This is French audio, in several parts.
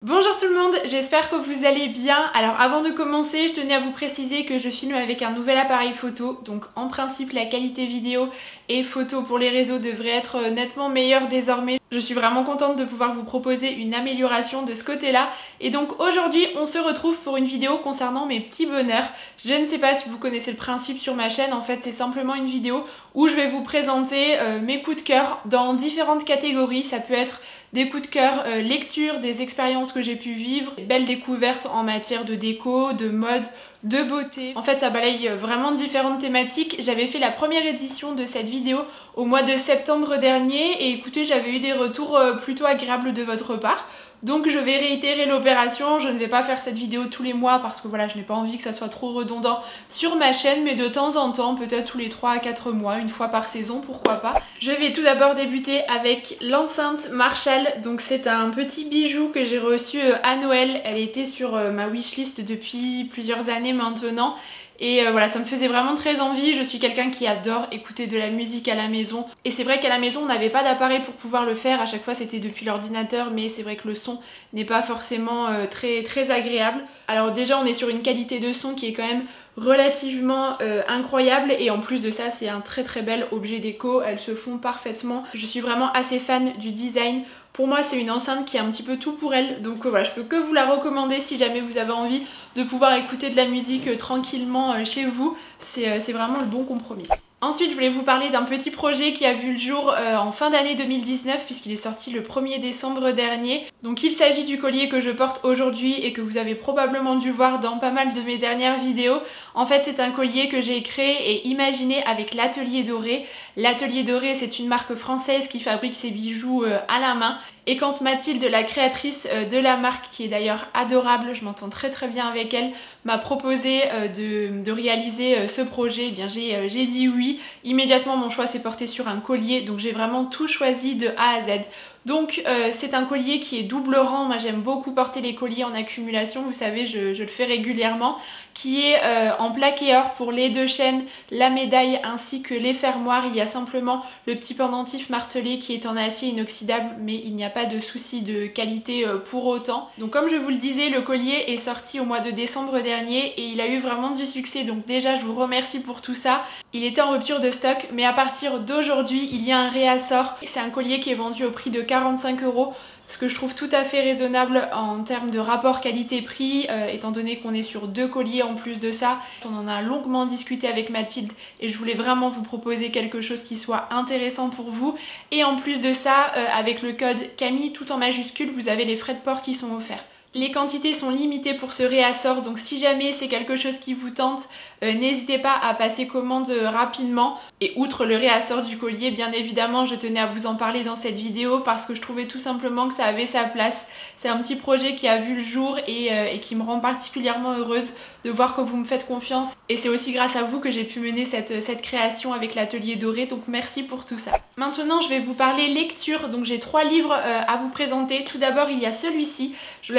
Bonjour tout le monde, j'espère que vous allez bien. Alors avant de commencer, je tenais à vous préciser que je filme avec un nouvel appareil photo. Donc en principe la qualité vidéo et photo pour les réseaux devrait être nettement meilleure désormais. Je suis vraiment contente de pouvoir vous proposer une amélioration de ce côté-là. Et donc aujourd'hui on se retrouve pour une vidéo concernant mes petits bonheurs. Je ne sais pas si vous connaissez le principe sur ma chaîne, en fait c'est simplement une vidéo où je vais vous présenter mes coups de cœur dans différentes catégories. Ça peut être des coups de cœur lecture, des expériences que j'ai pu vivre, des belles découvertes en matière de déco, de mode, de beauté. En fait ça balaye vraiment différentes thématiques. J'avais fait la première édition de cette vidéo au mois de septembre dernier et écoutez, j'avais eu des retours plutôt agréables de votre part. Donc je vais réitérer l'opération, je ne vais pas faire cette vidéo tous les mois parce que voilà, je n'ai pas envie que ça soit trop redondant sur ma chaîne, mais de temps en temps, peut-être tous les 3 à 4 mois, une fois par saison, pourquoi pas. Je vais tout d'abord débuter avec l'enceinte Marshall. Donc c'est un petit bijou que j'ai reçu à Noël. Elle était sur ma wishlist depuis plusieurs années maintenant. Et voilà, ça me faisait vraiment très envie. Je suis quelqu'un qui adore écouter de la musique à la maison. Et c'est vrai qu'à la maison, on n'avait pas d'appareil pour pouvoir le faire. À chaque fois, c'était depuis l'ordinateur. Mais c'est vrai que le son n'est pas forcément très agréable. Alors déjà, on est sur une qualité de son qui est quand même relativement incroyable. Et en plus de ça, c'est un très bel objet déco. Elles se font parfaitement. Je suis vraiment assez fan du design. Pour moi c'est une enceinte qui est un petit peu tout pour elle, donc voilà, je peux que vous la recommander si jamais vous avez envie de pouvoir écouter de la musique tranquillement chez vous. C'est vraiment le bon compromis. Ensuite je voulais vous parler d'un petit projet qui a vu le jour en fin d'année 2019 puisqu'il est sorti le 1er décembre dernier. Donc il s'agit du collier que je porte aujourd'hui et que vous avez probablement dû voir dans pas mal de mes dernières vidéos. En fait c'est un collier que j'ai créé et imaginé avec l'Atelier Doré. L'Atelier Doré c'est une marque française qui fabrique ses bijoux à la main. Et quand Mathilde, la créatrice de la marque, qui est d'ailleurs adorable, je m'entends très bien avec elle, m'a proposé de réaliser ce projet, eh bien j'ai dit oui. Immédiatement mon choix s'est porté sur un collier, donc j'ai vraiment tout choisi de A à Z. Donc c'est un collier qui est double rang, moi j'aime beaucoup porter les colliers en accumulation, vous savez je le fais régulièrement, qui est en plaqué or pour les deux chaînes, la médaille ainsi que les fermoirs. Il y a simplement le petit pendentif martelé qui est en acier inoxydable, mais il n'y a pas de souci de qualité pour autant. Donc comme je vous le disais, le collier est sorti au mois de décembre dernier et il a eu vraiment du succès, donc déjà je vous remercie pour tout ça. Il était en rupture de stock, mais à partir d'aujourd'hui il y a un réassort. C'est un collier qui est vendu au prix de 45 €, ce que je trouve tout à fait raisonnable en termes de rapport qualité-prix, étant donné qu'on est sur 2 colliers en plus de ça. On en a longuement discuté avec Mathilde et je voulais vraiment vous proposer quelque chose qui soit intéressant pour vous. Et en plus de ça, avec le code Camille tout en majuscule, vous avez les frais de port qui sont offerts. Les quantités sont limitées pour ce réassort, donc si jamais c'est quelque chose qui vous tente, n'hésitez pas à passer commande rapidement. Et outre le réassort du collier, bien évidemment, je tenais à vous en parler dans cette vidéo parce que je trouvais tout simplement que ça avait sa place. C'est un petit projet qui a vu le jour et qui me rend particulièrement heureuse de voir que vous me faites confiance. Et c'est aussi grâce à vous que j'ai pu mener cette création avec l'Atelier Doré, donc merci pour tout ça. Maintenant, je vais vous parler lecture, donc j'ai 3 livres à vous présenter. Tout d'abord, il y a celui-ci. Je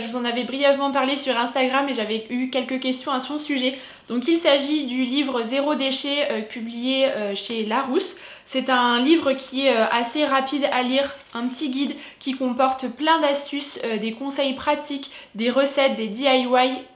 vous en avais brièvement parlé sur Instagram et j'avais eu quelques questions à son sujet. Donc il s'agit du livre Zéro déchet publié chez Larousse. C'est un livre qui est assez rapide à lire, un petit guide qui comporte plein d'astuces, des conseils pratiques, des recettes, des DIY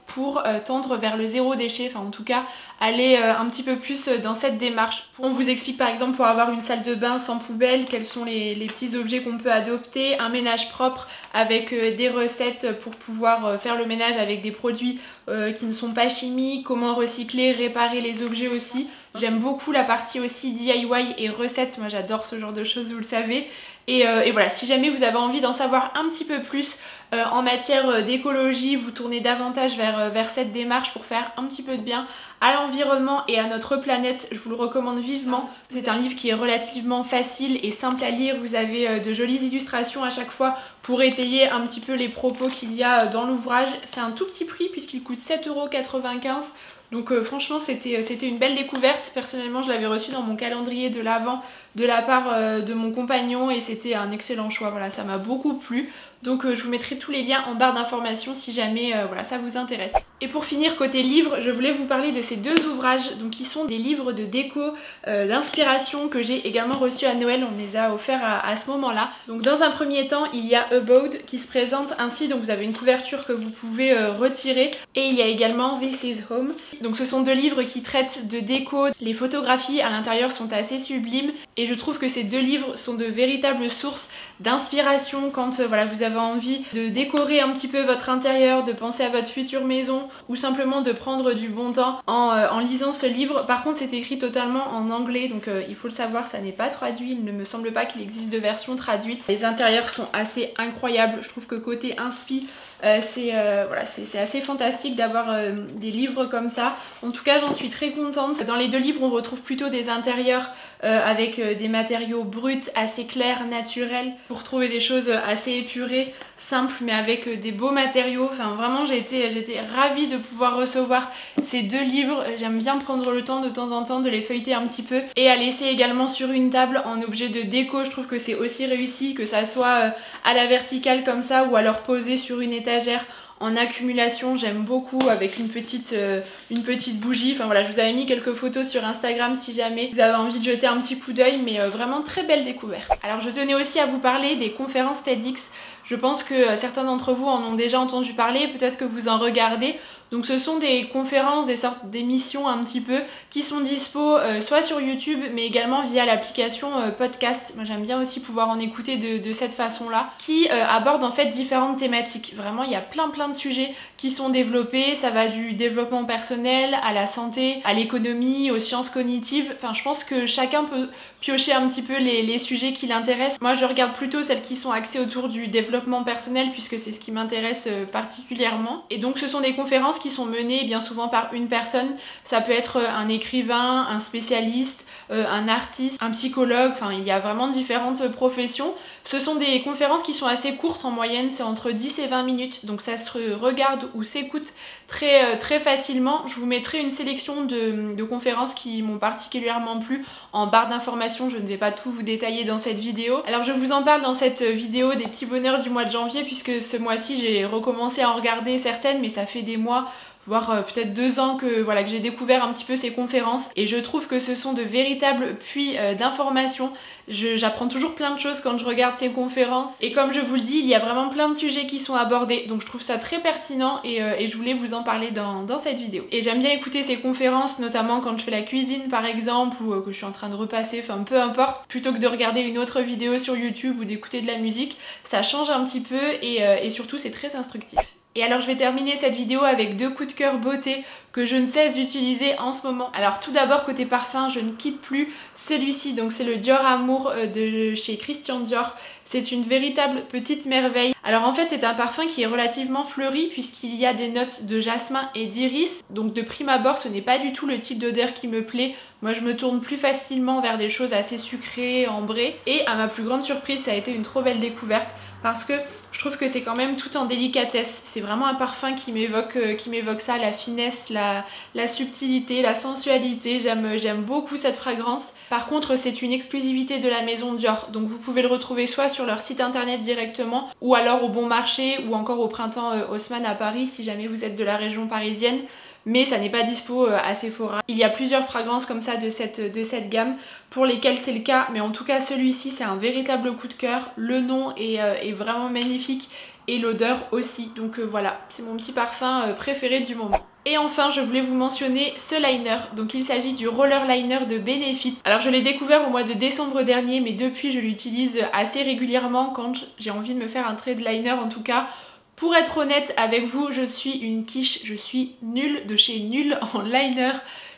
pour tendre vers le zéro déchet, enfin en tout cas aller un petit peu plus dans cette démarche. On vous explique par exemple pour avoir une salle de bain sans poubelle, quels sont les petits objets qu'on peut adopter, un ménage propre avec des recettes pour pouvoir faire le ménage avec des produits qui ne sont pas chimiques, comment recycler, réparer les objets aussi. J'aime beaucoup la partie aussi DIY et recettes, moi j'adore ce genre de choses, vous le savez. Et voilà, si jamais vous avez envie d'en savoir un petit peu plus en matière d'écologie, vous tournez davantage vers cette démarche pour faire un petit peu de bien à l'environnement et à notre planète, je vous le recommande vivement. C'est un livre qui est relativement facile et simple à lire, vous avez de jolies illustrations à chaque fois pour étayer un petit peu les propos qu'il y a dans l'ouvrage. C'est un tout petit prix puisqu'il coûte 7,95 €. Donc franchement c'était une belle découverte. Personnellement je l'avais reçu dans mon calendrier de l'Avent de la part de mon compagnon et c'était un excellent choix, voilà, ça m'a beaucoup plu. Donc je vous mettrai tous les liens en barre d'informations si jamais voilà, ça vous intéresse. Et pour finir côté livres, je voulais vous parler de ces deux ouvrages donc qui sont des livres de déco, d'inspiration que j'ai également reçus à Noël, on les a offerts à ce moment-là. Donc dans un premier temps, il y a Abode qui se présente ainsi, donc vous avez une couverture que vous pouvez retirer et il y a également This is Home. Donc ce sont deux livres qui traitent de déco, les photographies à l'intérieur sont assez sublimes et je trouve que ces deux livres sont de véritables sources d'inspiration quand voilà, vous avez envie de décorer un petit peu votre intérieur, de penser à votre future maison ou simplement de prendre du bon temps en lisant ce livre. Par contre c'est écrit totalement en anglais donc il faut le savoir, ça n'est pas traduit, il ne me semble pas qu'il existe de version traduite. Les intérieurs sont assez incroyables, je trouve que côté inspi c'est assez fantastique d'avoir des livres comme ça. En tout cas j'en suis très contente. Dans les deux livres on retrouve plutôt des intérieurs avec des matériaux bruts, assez clairs, naturels, pour trouver des choses assez épurées, simples mais avec des beaux matériaux. Enfin vraiment j'étais ravie de pouvoir recevoir ces deux livres. J'aime bien prendre le temps de temps en temps de les feuilleter un petit peu et à laisser également sur une table en objet de déco. Je trouve que c'est aussi réussi, que ça soit à la verticale comme ça ou alors posé sur une étagère en accumulation, j'aime beaucoup, avec une petite bougie. Enfin voilà, je vous avais mis quelques photos sur Instagram si jamais vous avez envie de jeter un petit coup d'œil, mais vraiment très belle découverte. Alors je tenais aussi à vous parler des conférences TEDx. Je pense que certains d'entre vous en ont déjà entendu parler, peut-être que vous en regardez. Donc ce sont des conférences, des sortes d'émissions un petit peu qui sont dispo soit sur YouTube mais également via l'application podcast. Moi j'aime bien aussi pouvoir en écouter de cette façon-là, qui abordent en fait différentes thématiques. Vraiment il y a plein de sujets qui sont développés, ça va du développement personnel à la santé, à l'économie, aux sciences cognitives. Enfin je pense que chacun peut piocher un petit peu les sujets qui l'intéressent. Moi je regarde plutôt celles qui sont axées autour du développement personnel puisque c'est ce qui m'intéresse particulièrement. Et donc ce sont des conférences qui sont menées bien souvent par une personne. Ça peut être un écrivain, un spécialiste, un artiste, un psychologue, enfin il y a vraiment différentes professions. Ce sont des conférences qui sont assez courtes en moyenne, c'est entre 10 et 20 minutes, donc ça se regarde ou s'écoute très facilement. Je vous mettrai une sélection de conférences qui m'ont particulièrement plu en barre d'informations, je ne vais pas tout vous détailler dans cette vidéo. Alors je vous en parle dans cette vidéo des petits bonheurs du mois de janvier puisque ce mois-ci j'ai recommencé à en regarder certaines mais ça fait des mois voire peut-être 2 ans que voilà que j'ai découvert un petit peu ces conférences et je trouve que ce sont de véritables puits d'informations. J'apprends toujours plein de choses quand je regarde ces conférences et comme je vous le dis, il y a vraiment plein de sujets qui sont abordés donc je trouve ça très pertinent et je voulais vous en parler dans cette vidéo. Et j'aime bien écouter ces conférences notamment quand je fais la cuisine par exemple ou que je suis en train de repasser, enfin peu importe, plutôt que de regarder une autre vidéo sur YouTube ou d'écouter de la musique, ça change un petit peu et surtout c'est très instructif. Et alors je vais terminer cette vidéo avec 2 coups de cœur beauté que je ne cesse d'utiliser en ce moment. Alors tout d'abord côté parfum, je ne quitte plus celui-ci, donc c'est le Dior Amour de chez Christian Dior. C'est une véritable petite merveille. Alors en fait c'est un parfum qui est relativement fleuri puisqu'il y a des notes de jasmin et d'iris. Donc de prime abord ce n'est pas du tout le type d'odeur qui me plaît. Moi je me tourne plus facilement vers des choses assez sucrées, ambrées. Et à ma plus grande surprise ça a été une trop belle découverte parce que je trouve que c'est quand même tout en délicatesse. C'est vraiment un parfum qui m'évoque ça, la finesse, la subtilité, la sensualité. J'aime beaucoup cette fragrance. Par contre c'est une exclusivité de la maison Dior. Donc vous pouvez le retrouver soit sur leur site internet directement ou alors au Bon Marché ou encore au Printemps Haussmann à Paris si jamais vous êtes de la région parisienne. Mais ça n'est pas dispo à Sephora. Il y a plusieurs fragrances comme ça de cette gamme pour lesquelles c'est le cas, mais en tout cas celui-ci c'est un véritable coup de cœur. Le nom est vraiment magnifique et l'odeur aussi, donc voilà, c'est mon petit parfum préféré du moment. Et enfin je voulais vous mentionner ce liner, donc il s'agit du Roller Liner de Benefit. Alors je l'ai découvert au mois de décembre dernier mais depuis je l'utilise assez régulièrement quand j'ai envie de me faire un trait de liner en tout cas. Pour être honnête avec vous, je suis une quiche, je suis nulle de chez nulle en liner.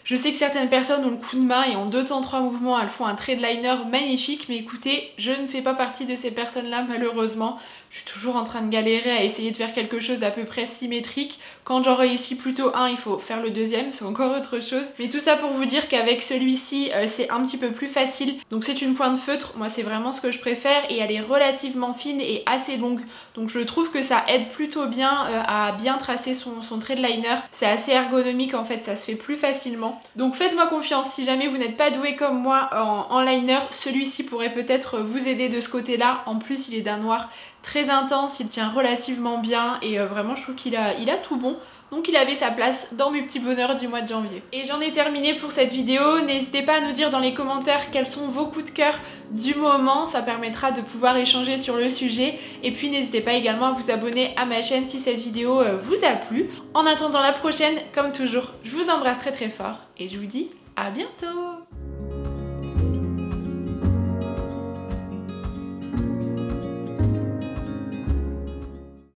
Je sais que certaines personnes ont le coup de main et en 2 temps 3 mouvements elles font un trait de liner magnifique, mais écoutez, je ne fais pas partie de ces personnes là malheureusement. je suis toujours en train de galérer à essayer de faire quelque chose d'à peu près symétrique. Quand j'en réussis plutôt un, il faut faire le deuxième, c'est encore autre chose. Mais tout ça pour vous dire qu'avec celui-ci, c'est un petit peu plus facile. Donc c'est une pointe feutre, moi c'est vraiment ce que je préfère et elle est relativement fine et assez longue. Donc je trouve que ça aide plutôt bien à bien tracer son trait de liner. C'est assez ergonomique en fait, ça se fait plus facilement. Donc faites-moi confiance, si jamais vous n'êtes pas doué comme moi en liner, celui-ci pourrait peut-être vous aider de ce côté-là. En plus il est d'un noir très intense, il tient relativement bien et vraiment je trouve qu'il a tout bon. Donc il avait sa place dans mes petits bonheurs du mois de janvier. Et j'en ai terminé pour cette vidéo. N'hésitez pas à nous dire dans les commentaires quels sont vos coups de cœur du moment. Ça permettra de pouvoir échanger sur le sujet. Et puis n'hésitez pas également à vous abonner à ma chaîne si cette vidéo vous a plu. En attendant la prochaine, comme toujours, je vous embrasse très très fort et je vous dis à bientôt.